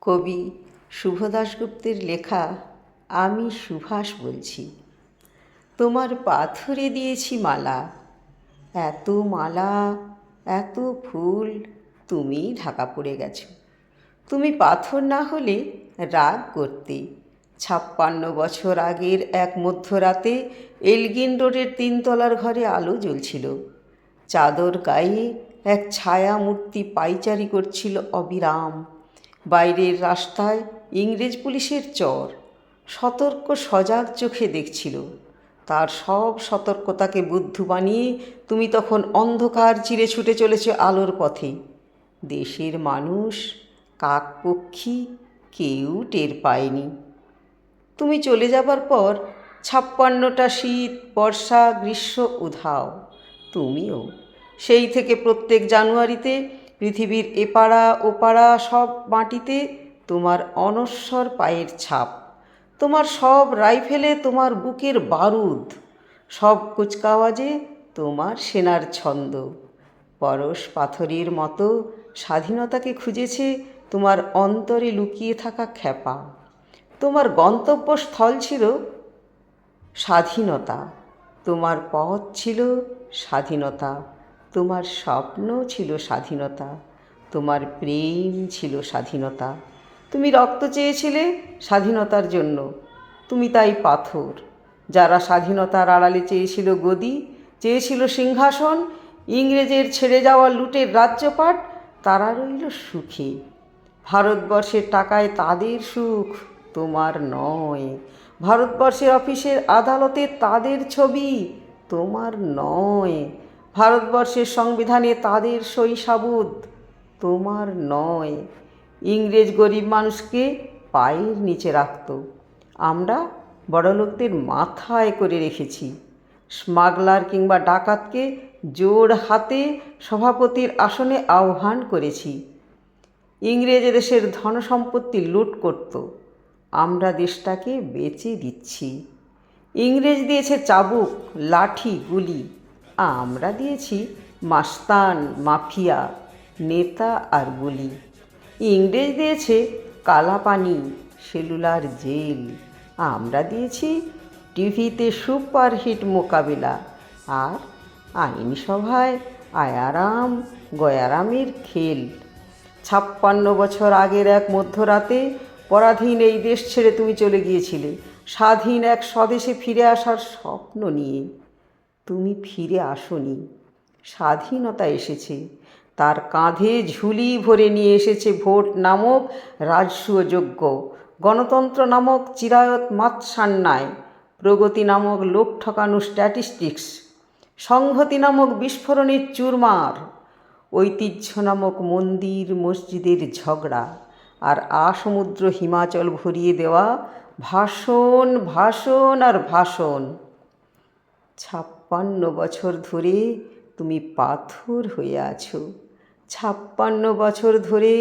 কবি শুভ দাশগুপ্তের লেখা আমি সুভাষ বলছি। তোমার পাথরে দিয়েছি মালা, এত মালা, এত ফুল, তুমি ঢাকা পড়ে গেছো। তুমি পাথর না হলে রাগ করতে। ৫৬ বছর আগের এক মধ্যরাতে এলগিন রোডের ৩ তলার ঘরে আলো জ্বলছিল। চাদর গায়ে এক ছায়া মূর্তি পায়চারি করছিল অবিরাম। বাইরের রাস্তায় ইংরেজ পুলিশের চর সতর্ক সজাগ চোখে দেখছিল। তার সব সতর্কতাকে বুদ্ধ বানিয়ে তুমি তখন অন্ধকার চিরে ছুটে চলেছ আলোর পথে। দেশের মানুষ, কাকপক্ষী কেউ টের পায়নি। তুমি চলে যাবার পর ৫৬টা শীত, বর্ষা, গ্রীষ্ম উধাও। তুমিও সেই থেকে প্রত্যেক জানুয়ারিতে পৃথিবীর এপাড়া ওপাড়া সব মাটিতে তোমার অনশ্বর পায়ের ছাপ, তোমার সব রাইফেলে তোমার বুকের বারুদ, সব কুচকাওয়াজে তোমার সেনার ছন্দ। পরশ পাথরের মতো স্বাধীনতাকে খুঁজেছে তোমার অন্তরে লুকিয়ে থাকা খ্যাপা। তোমার গন্তব্যস্থল ছিল স্বাধীনতা, তোমার পথ ছিল স্বাধীনতা, তোমার স্বপ্ন ছিল স্বাধীনতা, তোমার প্রেম ছিল স্বাধীনতা। তুমি রক্ত চেয়েছিলে স্বাধীনতার জন্য, তুমি তাই পাথর। যারা স্বাধীনতার আড়ালে চেয়েছিল গদি, চেয়েছিল সিংহাসন, ইংরেজের ছেড়ে যাওয়া লুটের রাজ্যপাট, তারা রইল সুখী। ভারতবর্ষের টাকায় তাদের সুখ, তোমার নয়। ভারতবর্ষের অফিসের আদালতে তাদের ছবি, তোমার নয়। ভারতবর্ষের সংবিধানে তাদের সই সাবুত, তোমার নয়। ইংরেজ গরিব মানুষকে পায়ের নিচে রাখত, আমরা বড়লোকদের মাথায় করে রেখেছি। স্মাগলার কিংবা ডাকাতকে জোড় হাতে সভাপতির আসনে আহ্বান করেছি। ইংরেজ দেশের ধনসম্পত্তি লুট করত, আমরা দেশটাকে বেচে দিচ্ছি। ইংরেজ দিয়েছে চাবুক, লাঠি, গুলি, আমরা দিয়েছি মাস্তান, মাফিয়া, নেতা আর গুলি। ইংরেজ দিয়েছে কালাপানি, সেলুলার জেল, আমরা দিয়েছি টিভিতে সুপারহিট মোকাবিলা আর আইনসভায় আয়ারাম গয়ারামের খেল। ৫৬ বছর আগের এক মধ্যরাতে পরাধীন এই দেশ ছেড়ে তুমি চলে গিয়েছিলে স্বাধীন এক স্বদেশে ফিরে আসার স্বপ্ন নিয়ে। তুমি ফিরে আসোনি, স্বাধীনতা এসেছে, তার কাঁধে ঝুলি ভরে নিয়ে এসেছে ভোট নামক রাজসূয়যজ্ঞ, গণতন্ত্র নামক চিরায়ত মাৎসান্যায়, প্রগতি নামক লোক ঠকানো স্ট্যাটিস্টিক্স, সংহতি নামক বিস্ফোরণের চুরমার, ঐতিহ্য নামক মন্দির মসজিদের ঝগড়া, আর আসমুদ্র হিমাচল ভরিয়ে দেওয়া ভাষণ, ভাষণ আর ভাষণ। ৫৬ বছর ধরে তুমি পাথর হয়ে আছো। ৫৬ বছর ধরে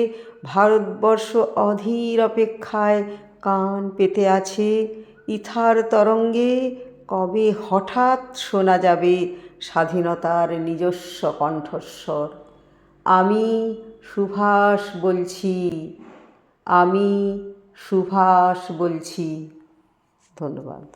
ভারতবর্ষ অধীর অপেক্ষায় কান পেতে আছে ইথার তরঙ্গে কবে হঠাৎ শোনা যাবে স্বাধীনতার নিজস্ব কণ্ঠস্বর। আমি সুভাষ বলছি, আমি সুভাষ বলছি। ধন্যবাদ।